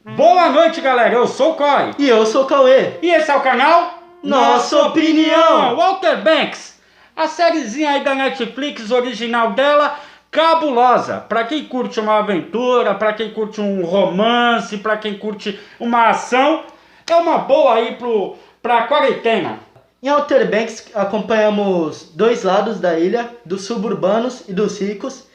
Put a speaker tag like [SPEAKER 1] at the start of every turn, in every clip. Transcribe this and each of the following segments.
[SPEAKER 1] Boa noite, galera. Eu sou o Coy.
[SPEAKER 2] E eu sou o Cauê.
[SPEAKER 1] E esse é o canal
[SPEAKER 2] Nossa Opinião.
[SPEAKER 1] Walter Banks. A sériezinha aí da Netflix, original dela, cabulosa. Pra quem curte uma aventura, pra quem curte um romance, pra quem curte uma ação, é uma boa aí pra quarentena.
[SPEAKER 2] Em Outer Banks acompanhamos dois lados da ilha, dos suburbanos e dos ricos.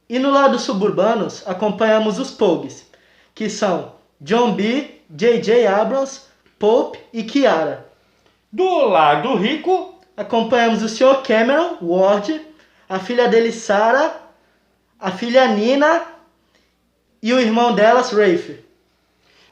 [SPEAKER 2] E no lado suburbanos acompanhamos os Pogues, que são John B., J.J. Abrams, Pope e Kiara.
[SPEAKER 1] Do lado rico,
[SPEAKER 2] Acompanhamos o Sr. Cameron Ward, a filha dele Sarah, a filha Nina e o irmão delas, Rafe.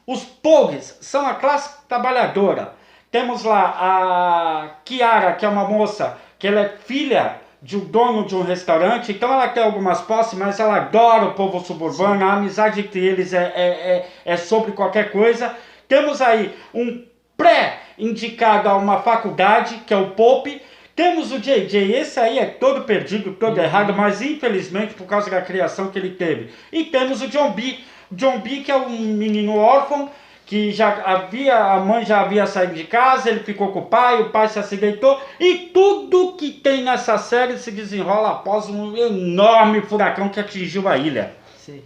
[SPEAKER 1] os Pogues são a classe trabalhadora. Temos lá a Kiara, que é uma moça, que ela é filha de um dono de um restaurante, então ela tem algumas posses, mas ela adora o povo suburbano, a amizade entre eles é sobre qualquer coisa. Temos aí um pré-indicado a uma faculdade, que é o Pope. Temos o JJ, esse aí é todo perdido, todo errado, mas infelizmente por causa da criação que ele teve. E temos o John B. John B, que é um menino órfão, que a mãe já havia saído de casa, ele ficou com o pai se acidentou, e tudo que tem nessa série se desenrola após um enorme furacão que atingiu a ilha.
[SPEAKER 2] Sim.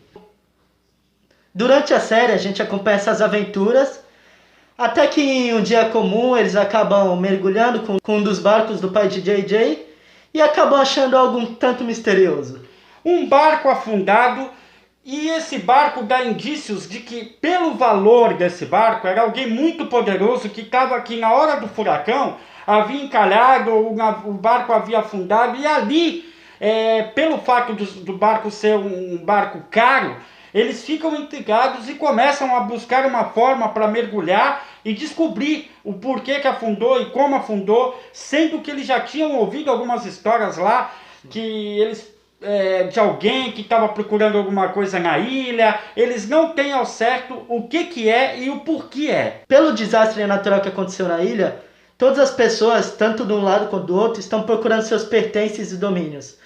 [SPEAKER 2] Durante a série a gente acompanha essas aventuras, até que em um dia comum eles acabam mergulhando com um dos barcos do pai de JJ e acabam achando algo um tanto misterioso.
[SPEAKER 1] Um barco afundado, e esse barco dá indícios de que, pelo valor desse barco, era alguém muito poderoso que estava aqui na hora do furacão, havia encalhado, o barco havia afundado, e ali, pelo fato do barco ser um barco caro, eles ficam intrigados e começam a buscar uma forma para mergulhar e descobrir o porquê que afundou e como afundou, sendo que eles já tinham ouvido algumas histórias lá, que eles de alguém que estava procurando alguma coisa na ilha. Eles não têm ao certo o que é e o porquê é.
[SPEAKER 2] Pelo desastre natural que aconteceu na ilha, todas as pessoas, tanto de um lado quanto do outro, estão procurando seus pertences e domínios.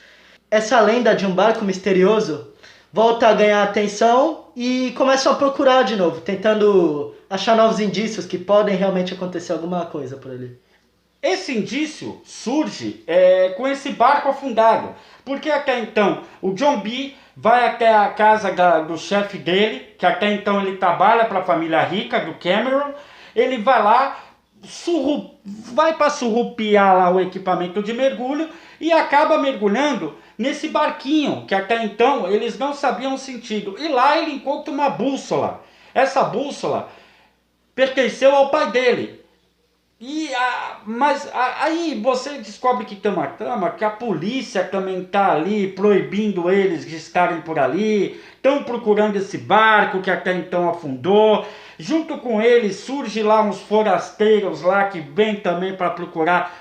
[SPEAKER 2] Essa lenda de um barco misterioso volta a ganhar atenção e começam a procurar de novo, tentando achar novos indícios que podem realmente acontecer alguma coisa por ali.
[SPEAKER 1] Esse indício surge com esse barco afundado, porque até então o John B. vai até a casa do chefe dele, que até então ele trabalha para a família rica do Cameron. Ele vai lá, vai para surrupiar lá o equipamento de mergulho e acaba mergulhando nesse barquinho, que até então eles não sabiam o sentido. E lá ele encontra uma bússola. Essa bússola pertenceu ao pai dele. Mas aí você descobre que tem uma trama, que a polícia também está ali proibindo eles de estarem por ali, estão procurando esse barco que até então afundou. Junto com eles surge lá uns forasteiros lá que vêm também para procurar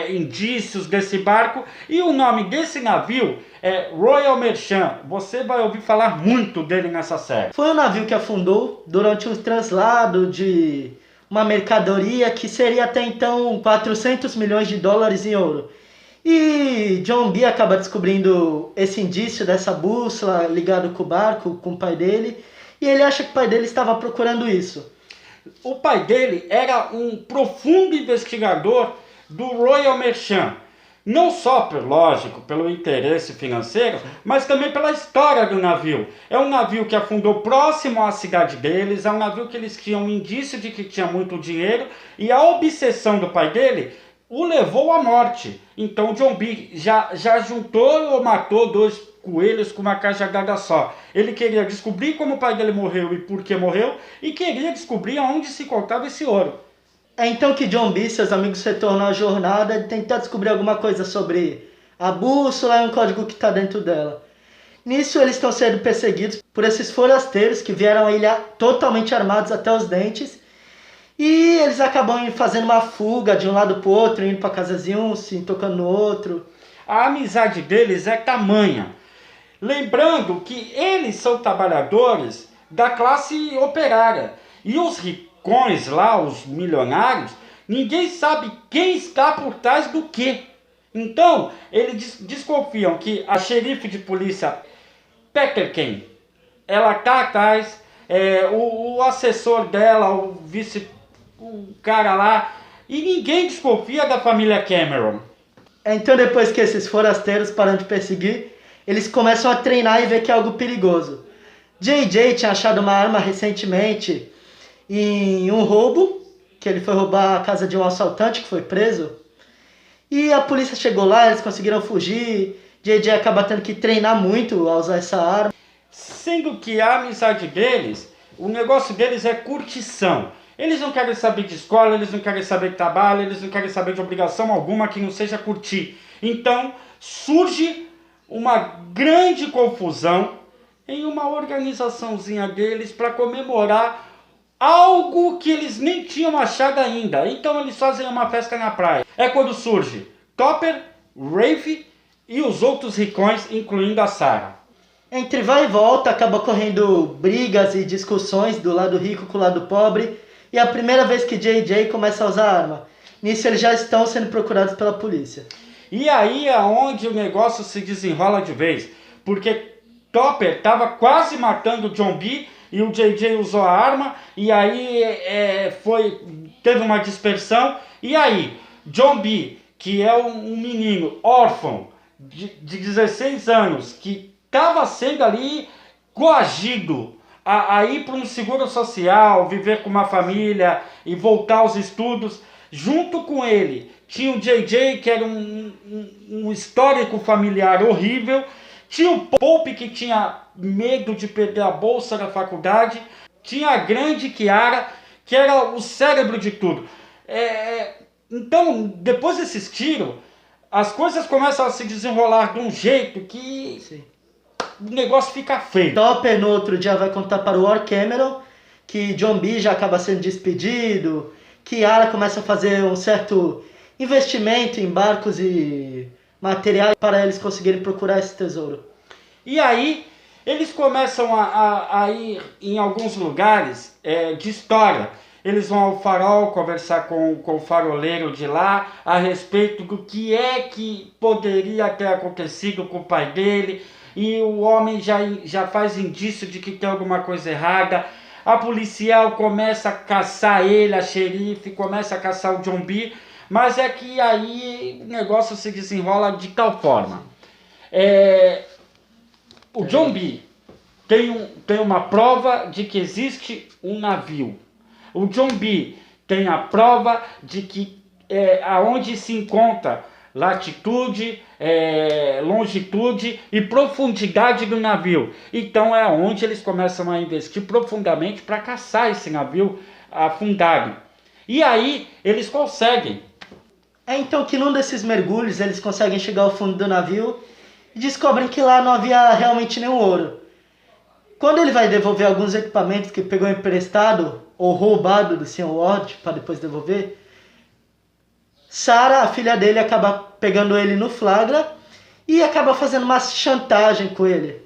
[SPEAKER 1] indícios desse barco. E o nome desse navio é Royal Merchant. Você vai ouvir falar muito dele nessa série.
[SPEAKER 2] Foi um navio que afundou durante um translado de uma mercadoria que seria até então 400 milhões de dólares em ouro. E John B. acaba descobrindo esse indício dessa bússola ligado com o barco, com o pai dele, e ele acha que o pai dele estava procurando isso.
[SPEAKER 1] O pai dele era um profundo investigador do Royal Merchant. Não só, lógico, pelo interesse financeiro, mas também pela história do navio. É um navio que afundou próximo à cidade deles, é um navio que eles tinham um indício de que tinha muito dinheiro, e a obsessão do pai dele o levou à morte. Então John B. já juntou ou matou dois coelhos com uma cajadada só. Ele queria descobrir como o pai dele morreu e por que morreu, e queria descobrir aonde se encontrava esse ouro.
[SPEAKER 2] É então que John B. e seus amigos retornam à jornada de tentar descobrir alguma coisa sobre a bússola e um código que está dentro dela. Nisso eles estão sendo perseguidos por esses forasteiros que vieram à ilha totalmente armados até os dentes, e eles acabam fazendo uma fuga de um lado para o outro, indo para casas de um, se tocando no outro.
[SPEAKER 1] A amizade deles é tamanha. Lembrando que eles são trabalhadores da classe operária, e os ricões lá, os milionários, ninguém sabe quem está por trás do quê. Então, eles desconfiam que a xerife de polícia Petterken, ela está atrás, o assessor dela, o cara lá, e ninguém desconfia da família Cameron.
[SPEAKER 2] Então depois que esses forasteiros param de perseguir, eles começam a treinar e ver que é algo perigoso. JJ tinha achado uma arma recentemente em um roubo, que ele foi roubar a casa de um assaltante que foi preso. E a polícia chegou lá, eles conseguiram fugir. JJ acaba tendo que treinar muito a usar essa arma.
[SPEAKER 1] Sendo que a amizade deles, o negócio deles é curtição. Eles não querem saber de escola, eles não querem saber de trabalho, eles não querem saber de obrigação alguma que não seja curtir. Então surge uma grande confusão em uma organizaçãozinha deles para comemorar algo que eles nem tinham achado ainda. Então eles fazem uma festa na praia. É quando surge Topper, Rafe e os outros ricões, incluindo a Sarah.
[SPEAKER 2] Entre vai e volta, acaba correndo brigas e discussões do lado rico com o lado pobre. E é a primeira vez que JJ começa a usar arma. Nisso eles já estão sendo procurados pela polícia.
[SPEAKER 1] E aí é onde o negócio se desenrola de vez. Porque Topper estava quase matando o John B. E o JJ usou a arma. E aí teve uma dispersão. E aí, John B., que é um menino órfão de 16 anos, que estava sendo ali coagido a ir para um seguro social, viver com uma família e voltar aos estudos. Junto com ele tinha o JJ, que era um histórico familiar horrível. Tinha o Pope, que tinha medo de perder a bolsa da faculdade. Tinha a grande Kiara, que era o cérebro de tudo. Então, depois desses tiros, as coisas começam a se desenrolar de um jeito que... Sim. O negócio fica feio.
[SPEAKER 2] Topper no outro dia vai contar para o War Cameron que John B. já acaba sendo despedido, que Yara começa a fazer um certo investimento em barcos e materiais para eles conseguirem procurar esse tesouro.
[SPEAKER 1] E aí eles começam a ir em alguns lugares de história. Eles vão ao farol conversar com o faroleiro de lá a respeito do que é que poderia ter acontecido com o pai dele. E o homem já faz indício de que tem alguma coisa errada. A policial começa a caçar ele, a xerife começa a caçar o John B. Mas é que aí o negócio se desenrola de tal forma. O John B. tem uma prova de que existe um navio. O John B. tem a prova de que aonde se encontra latitude, longitude e profundidade do navio. Então é onde eles começam a investir profundamente para caçar esse navio afundado. E aí eles conseguem.
[SPEAKER 2] Então que num desses mergulhos eles conseguem chegar ao fundo do navio e descobrem que lá não havia realmente nenhum ouro. Quando ele vai devolver alguns equipamentos que pegou emprestado ou roubado do Sr. Ward para depois devolver, Sarah, a filha dele, acaba pegando ele no flagra e acaba fazendo uma chantagem com ele.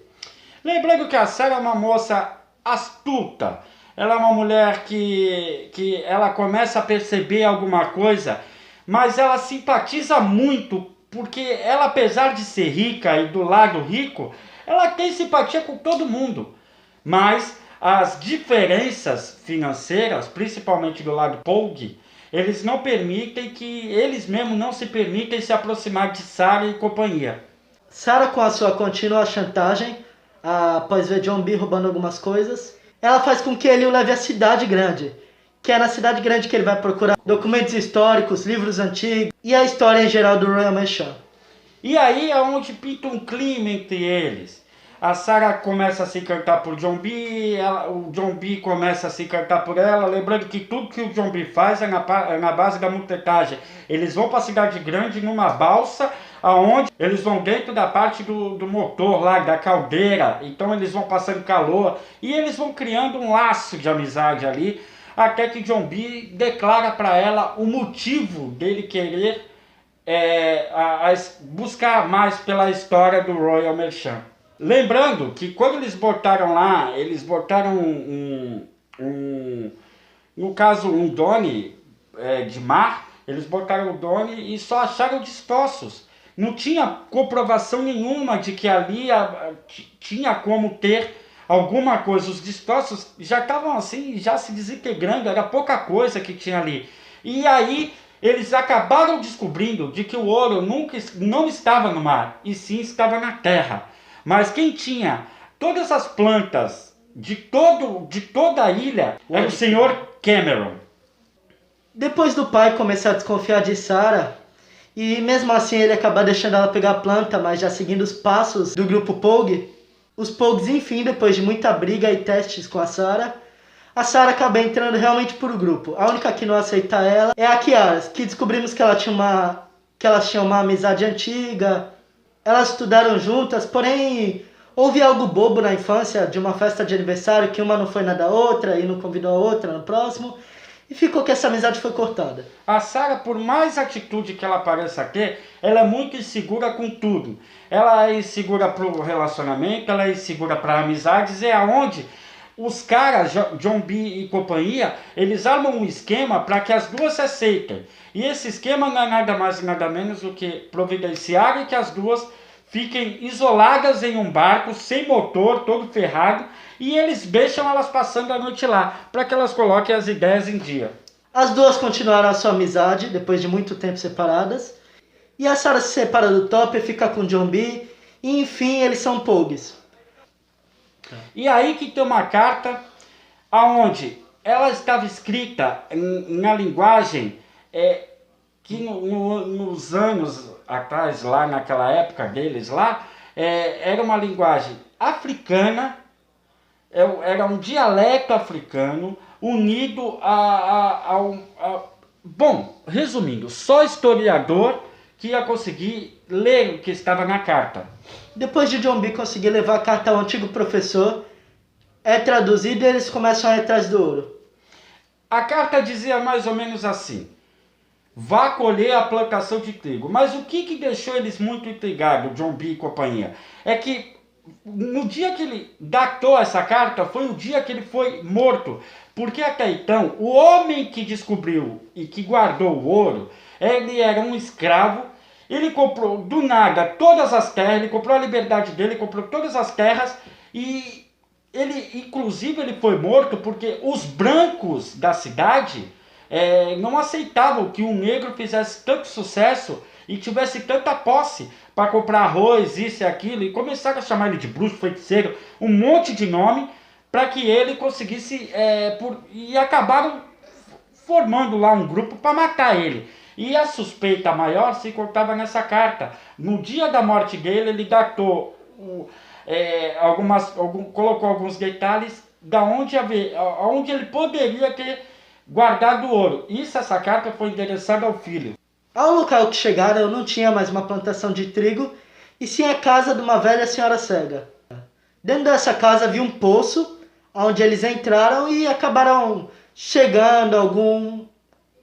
[SPEAKER 1] Lembrando que a Sarah é uma moça astuta. Ela é uma mulher que ela começa a perceber alguma coisa, mas ela simpatiza muito, porque ela, apesar de ser rica e do lado rico, ela tem simpatia com todo mundo. Mas as diferenças financeiras, principalmente do lado Pogue, eles não permitem eles mesmos não se permitem se aproximar de Sarah e companhia.
[SPEAKER 2] Sarah, com a sua contínua chantagem, após ver John B. roubando algumas coisas, ela faz com que ele o leve à cidade grande, que é na cidade grande que ele vai procurar documentos históricos, livros antigos e a história em geral do Royal Marchand.
[SPEAKER 1] E aí é onde pinta um clima entre eles. A Sarah começa a se encantar por John B, o John B começa a se encantar por ela, lembrando que tudo que o John B faz é na base da mutetagem. Eles vão para a cidade grande numa balsa, aonde eles vão dentro da parte do motor lá, da caldeira, então eles vão passando calor e eles vão criando um laço de amizade ali, até que John B declara para ela o motivo dele querer buscar mais pela história do Royal Marchand. Lembrando que quando eles botaram lá, eles botaram no caso um Donnie de mar, eles botaram o Donnie e só acharam destroços. Não tinha comprovação nenhuma de que ali tinha como ter alguma coisa. Os destroços já estavam assim, já se desintegrando, era pouca coisa que tinha ali. E aí eles acabaram descobrindo de que o ouro não estava no mar, e sim estava na terra. Mas quem tinha todas as plantas de toda a ilha era o senhor Cameron.
[SPEAKER 2] Depois do pai começar a desconfiar de Sarah, e mesmo assim ele acabar deixando ela pegar a planta, mas já seguindo os passos do grupo Pogue, os Pogues, enfim, depois de muita briga e testes com a Sarah acaba entrando realmente pro grupo. A única que não aceita ela é a Kiara, que descobrimos que elas tinham uma amizade antiga, elas estudaram juntas, porém houve algo bobo na infância de uma festa de aniversário que uma não foi na da outra e não convidou a outra no próximo, e ficou que essa amizade foi cortada.
[SPEAKER 1] A Sarah, por mais atitude que ela pareça ter, ela é muito insegura com tudo. Ela é insegura pro relacionamento, ela é insegura para amizades, é aonde os caras, John B e companhia, eles armam um esquema para que as duas se aceitem. E esse esquema não é nada mais e nada menos do que providenciar que as duas fiquem isoladas em um barco, sem motor, todo ferrado, e eles deixam elas passando a noite lá, para que elas coloquem as ideias em dia.
[SPEAKER 2] As duas continuaram a sua amizade, depois de muito tempo separadas, e a Sarah se separa do Topper, fica com John B, e enfim, eles são Pogues.
[SPEAKER 1] E aí que tem uma carta aonde ela estava escrita na linguagem que nos anos atrás, lá naquela época deles lá, era uma linguagem africana, era um dialeto africano unido Bom, resumindo, só historiador que ia conseguir ler o que estava na carta.
[SPEAKER 2] Depois de John B conseguir levar a carta ao antigo professor, é traduzido e eles começam a ir atrás do ouro.
[SPEAKER 1] A carta dizia mais ou menos assim: vá colher a plantação de trigo. Mas o que deixou eles muito intrigados, John B e companhia? É que no dia que ele datou essa carta, foi o dia que ele foi morto. Porque até então, o homem que descobriu e que guardou o ouro, ele era um escravo. Ele comprou do nada todas as terras, ele comprou a liberdade dele, comprou todas as terras, e ele, inclusive, ele foi morto porque os brancos da cidade não aceitavam que um negro fizesse tanto sucesso e tivesse tanta posse para comprar arroz, isso e aquilo, e começaram a chamar ele de bruxo, feiticeiro, um monte de nome, para que ele conseguisse, e acabaram formando lá um grupo para matar ele. E a suspeita maior se contava nessa carta. No dia da morte dele, ele datou, colocou alguns detalhes da onde ele poderia ter guardado o ouro. Essa carta foi endereçada ao filho.
[SPEAKER 2] Ao local que chegaram, não tinha mais uma plantação de trigo, e sim a casa de uma velha senhora cega. Dentro dessa casa havia um poço, onde eles entraram e acabaram chegando a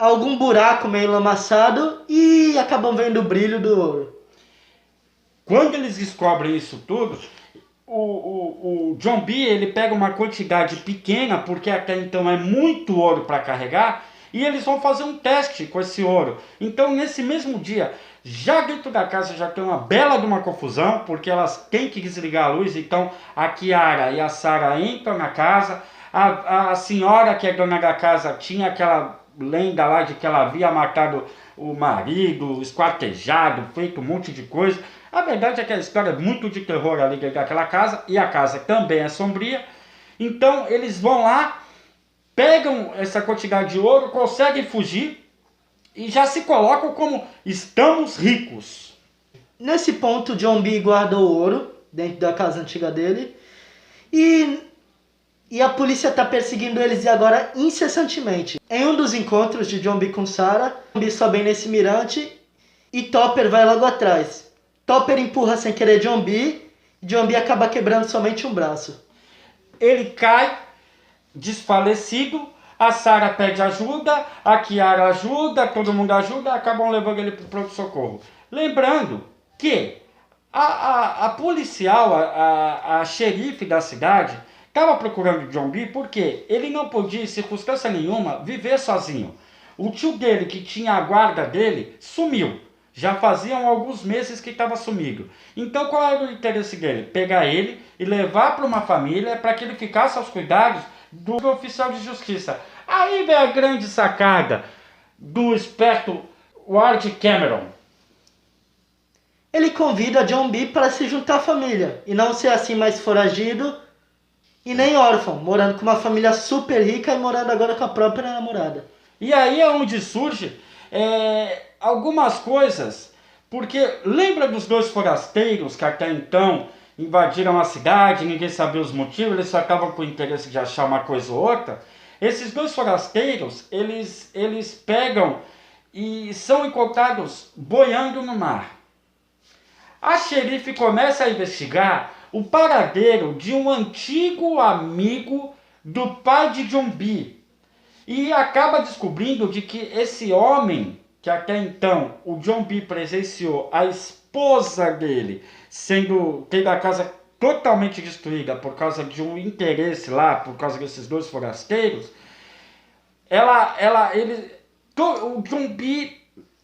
[SPEAKER 2] algum buraco meio lamaçado e acabam vendo o brilho do ouro.
[SPEAKER 1] Quando eles descobrem isso tudo, o John B, ele pega uma quantidade pequena, porque até então é muito ouro para carregar, e eles vão fazer um teste com esse ouro. Então, nesse mesmo dia, já dentro da casa já tem uma bela de uma confusão, porque elas têm que desligar a luz. Então, a Kiara e a Sarah entram na casa. A senhora, que é dona da casa, tinha aquela lenda lá de que ela havia matado o marido, esquartejado, feito um monte de coisa. A verdade é que a história é muito de terror ali dentro daquela casa, e a casa também é sombria. Então, eles vão lá, pegam essa quantidade de ouro, conseguem fugir e já se colocam como estamos ricos.
[SPEAKER 2] Nesse ponto, John B guardou o ouro dentro da casa antiga dele e a polícia está perseguindo eles agora incessantemente. Em um dos encontros de John B com Sarah, John B sobe nesse mirante e Topper vai logo atrás. Topper empurra sem querer John B e John B acaba quebrando somente um braço.
[SPEAKER 1] Ele cai desfalecido, a Sarah pede ajuda, a Kiara ajuda, todo mundo ajuda, acabam levando ele para o pronto-socorro. Lembrando que a policial, a xerife da cidade, estava procurando John B porque ele não podia, em circunstância nenhuma, viver sozinho. O tio dele, que tinha a guarda dele, sumiu. Já faziam alguns meses que estava sumido. Então qual era o interesse dele? Pegar ele e levar para uma família para que ele ficasse aos cuidados do oficial de justiça. Aí vem a grande sacada do esperto Ward Cameron.
[SPEAKER 2] Ele convida John B para se juntar à família e não ser assim mais foragido e nem órfão, morando com uma família super rica e morando agora com a própria namorada.
[SPEAKER 1] E aí é onde surge algumas coisas, porque lembra dos dois forasteiros que até então invadiram a cidade, ninguém sabia os motivos, eles só estavam com o interesse de achar uma coisa ou outra. Esses dois forasteiros, eles pegam e são encontrados boiando no mar. A xerife começa a investigar o paradeiro de um antigo amigo do pai de John B. E acaba descobrindo de que esse homem, que até então o John B presenciou a esposa dele tendo a casa totalmente destruída por causa de um interesse lá, por causa desses dois forasteiros, o John B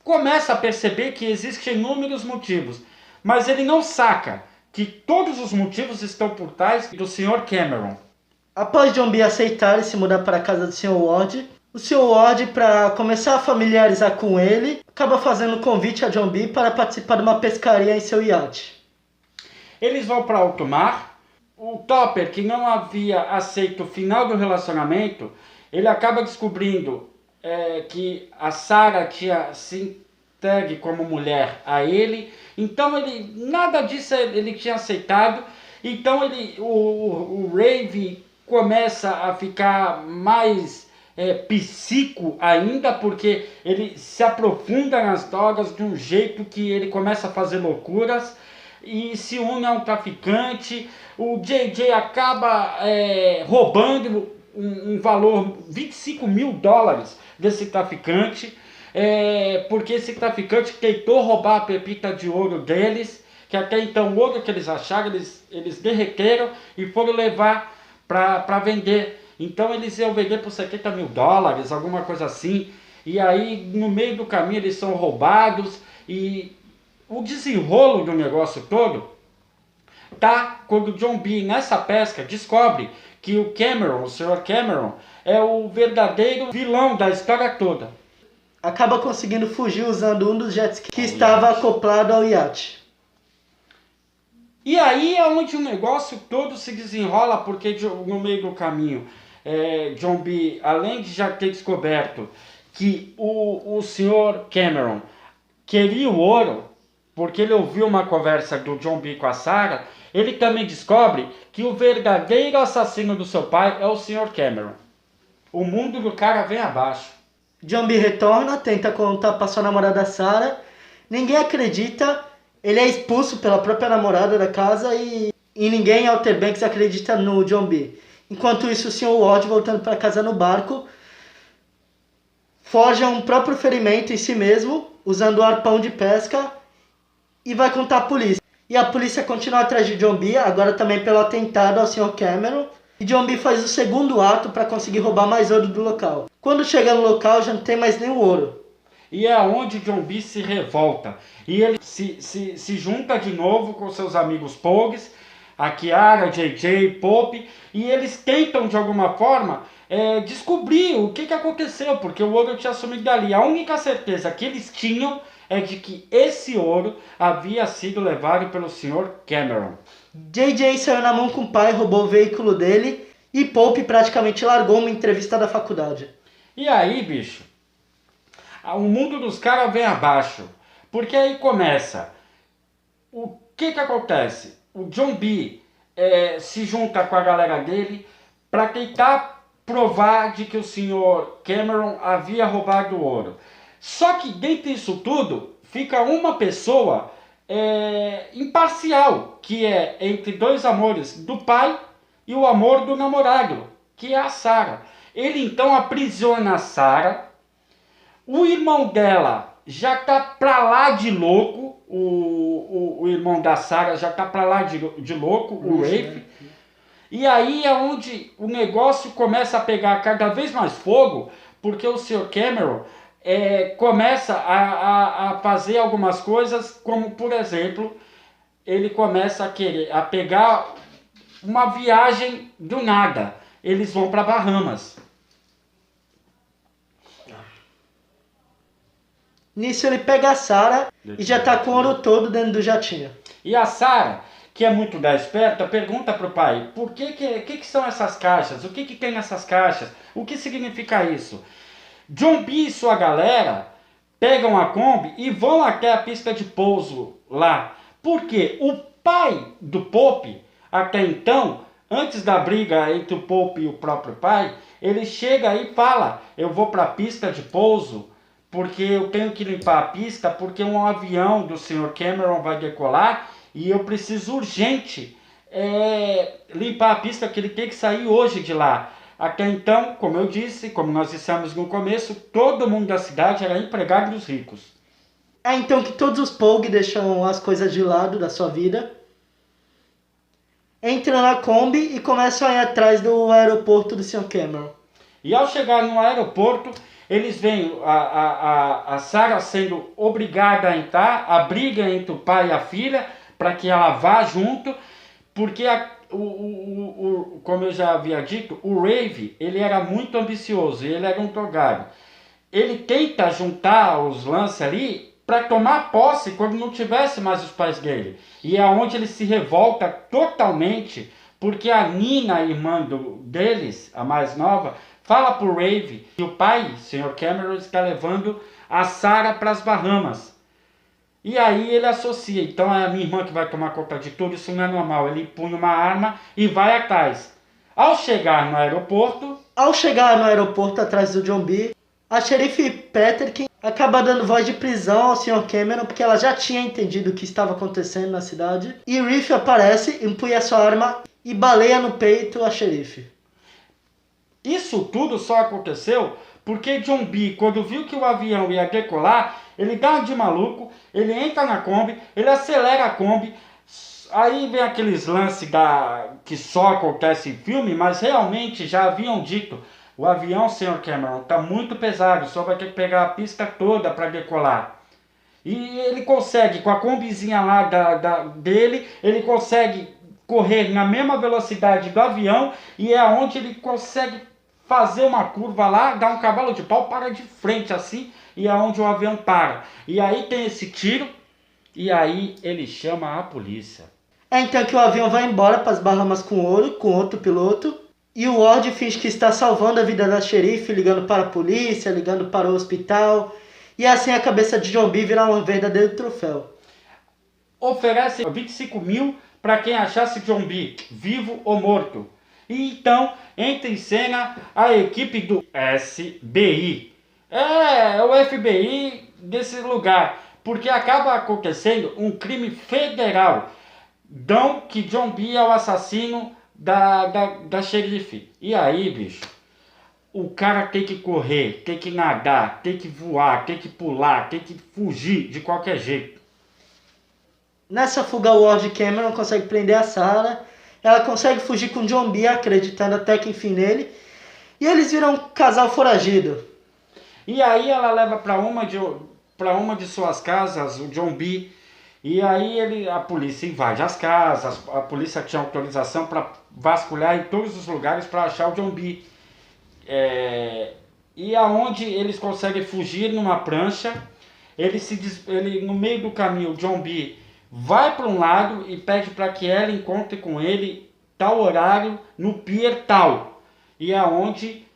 [SPEAKER 1] começa a perceber que existem inúmeros motivos, mas ele não saca que todos os motivos estão por trás do Sr. Cameron.
[SPEAKER 2] Após John B aceitar e se mudar para a casa do Sr. Ward, o Sr. Ward, para começar a familiarizar com ele, acaba fazendo um convite a John B para participar de uma pescaria em seu iate.
[SPEAKER 1] Eles vão para alto mar. O Topper, que não havia aceito o final do relacionamento, ele acaba descobrindo que a Sarah tinha se entregue como mulher a ele. Então nada disso ele tinha aceitado. Então o Rave começa a ficar mais psíquico ainda, porque ele se aprofunda nas drogas de um jeito que ele começa a fazer loucuras e se une a um traficante. O JJ acaba roubando um valor $25 mil desse traficante, porque esse traficante tentou roubar a pepita de ouro deles, que até então o ouro que eles acharam, eles derreteram e foram levar para vender. Então eles iam vender por $70 mil, alguma coisa assim. E aí no meio do caminho eles são roubados. E o desenrolo do negócio todo tá quando o John B nessa pesca descobre que o Cameron, o Sr. Cameron, é o verdadeiro vilão da história toda.
[SPEAKER 2] Acaba conseguindo fugir usando um dos jets que estava acoplado ao iate.
[SPEAKER 1] E aí é onde o negócio todo se desenrola, porque no meio do caminho, John B, além de já ter descoberto que o Sr. Cameron queria o ouro, porque ele ouviu uma conversa do John B com a Sarah, ele também descobre que o verdadeiro assassino do seu pai é o Sr. Cameron. O mundo do cara vem abaixo.
[SPEAKER 2] John B retorna, tenta contar para sua namorada Sarah, ninguém acredita, ele é expulso pela própria namorada da casa e ninguém em Outer Banks acredita no John B. Enquanto isso, o Sr. Ward, voltando para casa no barco, forja um próprio ferimento em si mesmo, usando o arpão de pesca, e vai contar à polícia. E a polícia continua atrás de John B, agora também pelo atentado ao Sr. Cameron. E John B faz o segundo ato para conseguir roubar mais ouro do local. Quando chega no local, já não tem mais nenhum ouro.
[SPEAKER 1] E é onde John B se revolta. E ele se junta de novo com seus amigos Pogues, a Kiara, JJ, Pope, e eles tentam de alguma forma descobrir o que aconteceu, porque o ouro tinha sumido dali. A única certeza que eles tinham é de que esse ouro havia sido levado pelo Sr. Cameron.
[SPEAKER 2] JJ saiu na mão com o pai, roubou o veículo dele e Pope praticamente largou uma entrevista da faculdade.
[SPEAKER 1] E aí, bicho, o mundo dos caras vem abaixo, porque aí começa. O que acontece? O John B se junta com a galera dele para tentar provar de que o Sr. Cameron havia roubado o ouro. Só que dentro disso tudo fica uma pessoa imparcial, que é entre dois amores, do pai e o amor do namorado, que é a Sarah. Ele então aprisiona a Sarah. O irmão dela já tá pra lá de louco, o irmão da Sarah já tá pra lá de louco, o Rafe. E aí é onde o negócio começa a pegar cada vez mais fogo, porque o Sr. Cameron começa a fazer algumas coisas, como por exemplo, ele começa a pegar uma viagem do nada. Eles vão para Bahamas.
[SPEAKER 2] Nisso ele pega a Sarah e já tá com o ouro todo dentro do jatinho.
[SPEAKER 1] E a Sarah, que é muito da esperta, pergunta pro pai, por que são essas caixas? O que tem nessas caixas? O que significa isso? John B e sua galera pegam a Kombi e vão até a pista de pouso lá. Porque o pai do Pope, até então, antes da briga entre o Pope e o próprio pai, ele chega e fala, eu vou para a pista de pouso porque eu tenho que limpar a pista, porque um avião do Sr. Cameron vai decolar e eu preciso urgente limpar a pista, que ele tem que sair hoje de lá. Até então, como eu disse, como nós dissemos no começo, todo mundo da cidade era empregado dos ricos.
[SPEAKER 2] É então que todos os Pogue deixam as coisas de lado da sua vida, entram na Kombi e começam a ir atrás do aeroporto do Sr. Cameron.
[SPEAKER 1] E ao chegar no aeroporto, eles veem a Sarah sendo obrigada a entrar, a briga entre o pai e a filha, para que ela vá junto, porque, como eu já havia dito, o Rave, ele era muito ambicioso, ele era um drogado. Ele tenta juntar os lances ali para tomar posse quando não tivesse mais os pais dele. E é onde ele se revolta totalmente, porque a Nina, a irmã deles, a mais nova, fala pro Rave que o pai, Sr. Cameron, está levando a Sarah para as Bahamas. E aí ele associa, então é a minha irmã que vai tomar conta de tudo, isso não é normal. Ele punha uma arma e vai atrás. Ao chegar no aeroporto
[SPEAKER 2] Atrás do John B, a xerife Peterkin acaba dando voz de prisão ao Sr. Cameron, porque ela já tinha entendido o que estava acontecendo na cidade. E Riff aparece, empunha sua arma e baleia no peito a xerife.
[SPEAKER 1] Isso tudo só aconteceu porque John B, quando viu que o avião ia decolar, ele dá um de maluco, ele entra na Kombi, ele acelera a Kombi, aí vem aqueles lances que só acontece em filme, mas realmente já haviam dito, o avião, Sr. Cameron, está muito pesado, só vai ter que pegar a pista toda para decolar. E ele consegue, com a Kombizinha lá dele, ele consegue correr na mesma velocidade do avião e é onde ele consegue fazer uma curva lá, dar um cavalo de pau, para de frente assim, e é onde o avião para. E aí tem esse tiro, e aí ele chama a polícia.
[SPEAKER 2] É então que o avião vai embora para as Bahamas com ouro, com outro piloto, e o Ward finge que está salvando a vida da xerife, ligando para a polícia, ligando para o hospital, e assim a cabeça de John B virar um verdadeiro troféu.
[SPEAKER 1] Oferece 25 mil para quem achasse John B vivo ou morto. E então entra em cena a equipe do SBI. É o FBI desse lugar, porque acaba acontecendo um crime federal. Dão que John B é o assassino da xerife. E aí, bicho, o cara tem que correr, tem que nadar, tem que voar, tem que pular, tem que fugir de qualquer jeito.
[SPEAKER 2] Nessa fuga, o Ward Cameron consegue prender a Sarah. Ela consegue fugir com John B, acreditando até que enfim nele. E eles viram um casal foragido.
[SPEAKER 1] E aí ela leva para uma de suas casas o John B. E aí a polícia invade as casas. A polícia tinha autorização para vasculhar em todos os lugares para achar o John B. E aonde eles conseguem fugir numa prancha. No meio do caminho, o John B vai para um lado e pede para que ela encontre com ele tal horário no pier tal. E é onde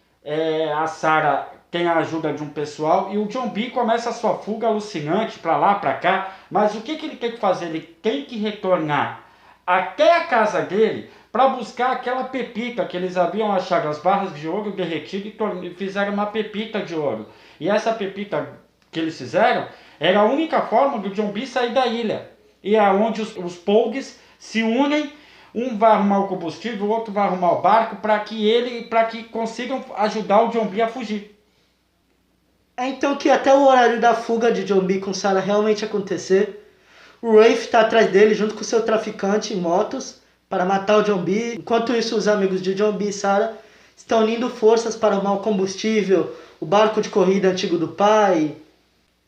[SPEAKER 1] a Sarah tem a ajuda de um pessoal e o John B começa a sua fuga alucinante para lá, para cá. Mas o que ele tem que fazer? Ele tem que retornar até a casa dele para buscar aquela pepita que eles haviam achado, as barras de ouro derretidas, e fizeram uma pepita de ouro. E essa pepita que eles fizeram era a única forma do John B sair da ilha. E é onde os Pogues se unem, um vai arrumar o combustível, o outro vai arrumar o barco, para que consigam ajudar o John B a fugir.
[SPEAKER 2] É então que até o horário da fuga de John B com Sarah realmente acontecer, o Rafe está atrás dele junto com seu traficante em motos para matar o John B. Enquanto isso, os amigos de John B e Sarah estão unindo forças para arrumar o combustível, o barco de corrida antigo do pai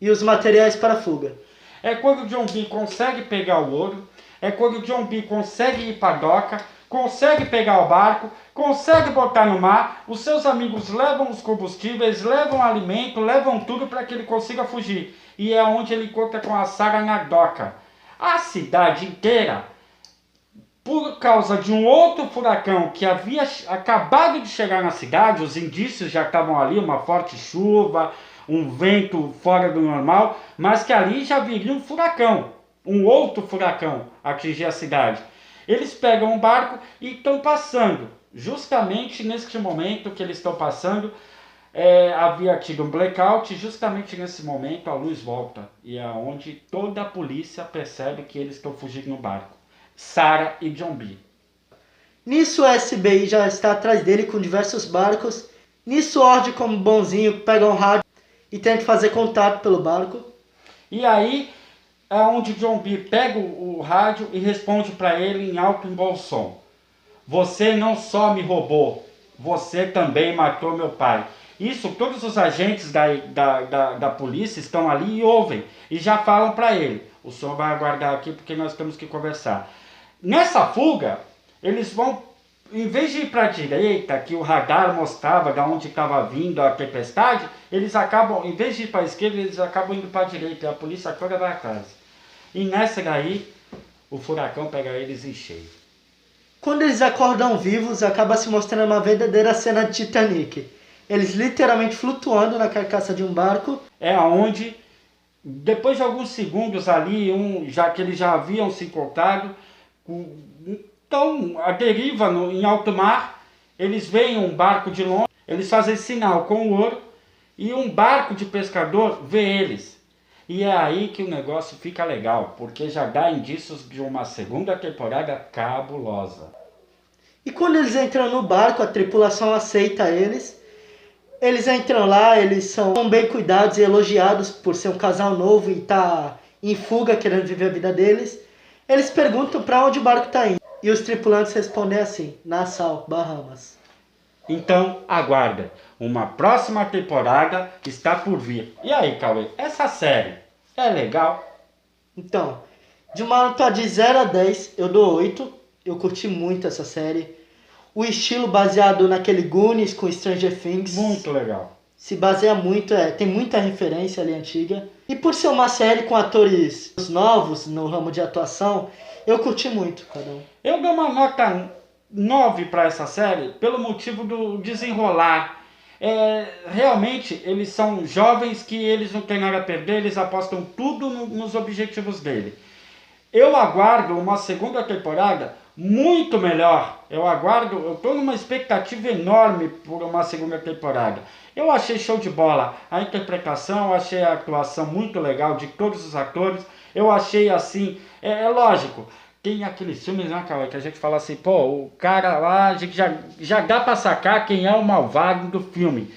[SPEAKER 2] e os materiais para a fuga.
[SPEAKER 1] É quando o John B consegue pegar o ouro, é quando o John B consegue ir para a doca, consegue pegar o barco, consegue botar no mar, os seus amigos levam os combustíveis, levam alimento, levam tudo para que ele consiga fugir. E é onde ele encontra com a Sarah na doca. A cidade inteira, por causa de um outro furacão que havia acabado de chegar na cidade, os indícios já estavam ali, uma forte chuva, um vento fora do normal, mas que ali já viria um furacão, um outro furacão atingir a cidade. Eles pegam um barco e estão passando. Justamente neste momento que eles estão passando, havia tido um blackout, justamente nesse momento a luz volta. E é onde toda a polícia percebe que eles estão fugindo no barco. Sarah e John B.
[SPEAKER 2] Nisso o SBI já está atrás dele com diversos barcos. Nisso Ord, como bonzinho, pega um rádio e tenta fazer contato pelo barco.
[SPEAKER 1] E aí é onde John B pega o rádio e responde para ele em alto e bom som: você não só me roubou, você também matou meu pai. Isso todos os agentes da polícia estão ali e ouvem. E já falam para ele: o senhor vai aguardar aqui porque nós temos que conversar. Nessa fuga, eles vão, em vez de ir para a direita, que o radar mostrava de onde estava vindo a tempestade, eles acabam, em vez de ir para a esquerda, eles acabam indo para a direita. E a polícia toda vai atrás. E nessa daí, o furacão pega eles em cheio.
[SPEAKER 2] Quando eles acordam vivos, acaba se mostrando uma verdadeira cena de Titanic. Eles literalmente flutuando na carcaça de um barco.
[SPEAKER 1] É onde, depois de alguns segundos ali, já que eles já haviam se encontrado, então a deriva em alto mar, eles veem um barco de longe, eles fazem sinal com o ouro e um barco de pescador vê eles. E é aí que o negócio fica legal, porque já dá indícios de uma segunda temporada cabulosa.
[SPEAKER 2] E quando eles entram no barco, a tripulação aceita eles. Eles entram lá, eles são bem cuidados e elogiados por ser um casal novo e tá em fuga, querendo viver a vida deles. Eles perguntam para onde o barco está indo. E os tripulantes respondem assim: Nassau, Bahamas.
[SPEAKER 1] Então, aguarda. Uma próxima temporada está por vir. E aí, Cauê, essa série é legal?
[SPEAKER 2] Então, de uma nota de 0 a 10, eu dou 8. Eu curti muito essa série. O estilo baseado naquele Goonies com Stranger Things.
[SPEAKER 1] Muito legal.
[SPEAKER 2] Se baseia muito, tem muita referência ali antiga. E por ser uma série com atores novos no ramo de atuação, eu curti muito cada um.
[SPEAKER 1] Eu dou uma nota 9 para essa série pelo motivo do desenrolar. Realmente, eles são jovens que eles não têm nada a perder, eles apostam tudo nos objetivos dele. Eu aguardo uma segunda temporada muito melhor. Eu estou numa expectativa enorme por uma segunda temporada. Eu achei show de bola a interpretação, eu achei a atuação muito legal de todos os atores. Eu achei assim, lógico, tem aqueles filmes, né, Cauê, que a gente fala assim, pô, o cara lá, a gente já dá pra sacar quem é o malvado do filme.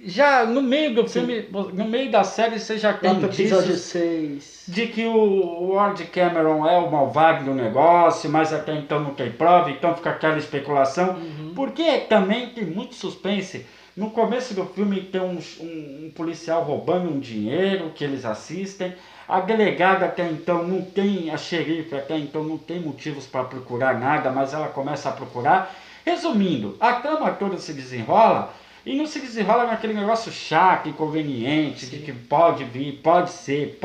[SPEAKER 1] Já no meio do filme, no meio da série, você já tem
[SPEAKER 2] episódio 6.
[SPEAKER 1] De que o Lord Cameron é o malvado do negócio, mas até então não tem prova, então fica aquela especulação. Porque também tem muito suspense. No começo do filme tem um policial roubando um dinheiro que eles assistem. A delegada até então não tem, a xerife até então não tem motivos para procurar nada, mas ela começa a procurar. Resumindo, a trama toda se desenrola e não se desenrola naquele negócio chato, inconveniente, de que pode vir, pode ser,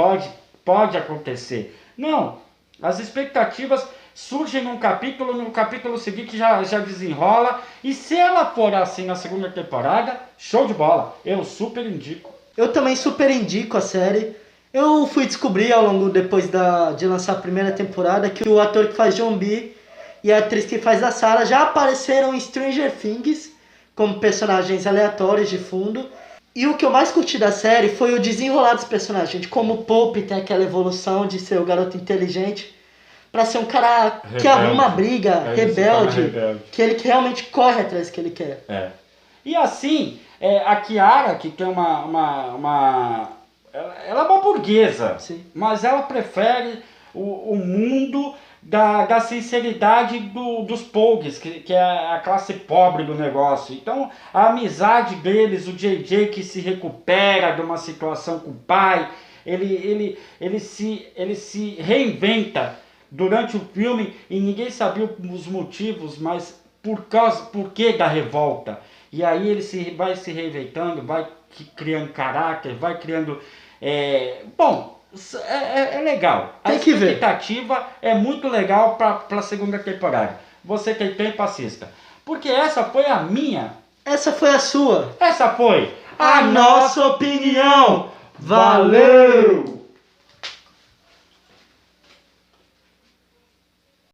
[SPEAKER 1] pode acontecer. Não, as expectativas surgem num capítulo, no capítulo seguinte já desenrola, e se ela for assim na segunda temporada, show de bola, eu super indico.
[SPEAKER 2] Eu também super indico a série. Eu fui descobrir ao longo, depois de lançar a primeira temporada, que o ator que faz John B e a atriz que faz a Sarah já apareceram em Stranger Things como personagens aleatórios de fundo. E o que eu mais curti da série foi o desenrolar dos personagens, de como o Pope tem aquela evolução de ser o garoto inteligente pra ser um cara rebelde, que arruma briga, rebelde, que ele realmente corre atrás do que ele quer.
[SPEAKER 1] E assim, a Kiara, que tem ela é uma burguesa,
[SPEAKER 2] sim,
[SPEAKER 1] mas ela prefere o mundo da sinceridade dos Pogues, que é a classe pobre do negócio. Então, a amizade deles, o JJ que se recupera de uma situação com o pai, ele se reinventa durante o filme e ninguém sabia os motivos, mas por que da revolta. E aí ele vai se reinventando, vai criando caráter, vai criando... Bom, é legal.
[SPEAKER 2] Tem
[SPEAKER 1] A
[SPEAKER 2] que ver.
[SPEAKER 1] expectativa é muito legal para a segunda temporada. Você tem tempo, assista. Porque essa foi a minha.
[SPEAKER 2] Essa foi a sua.
[SPEAKER 1] Essa foi
[SPEAKER 2] A nossa opinião. Valeu!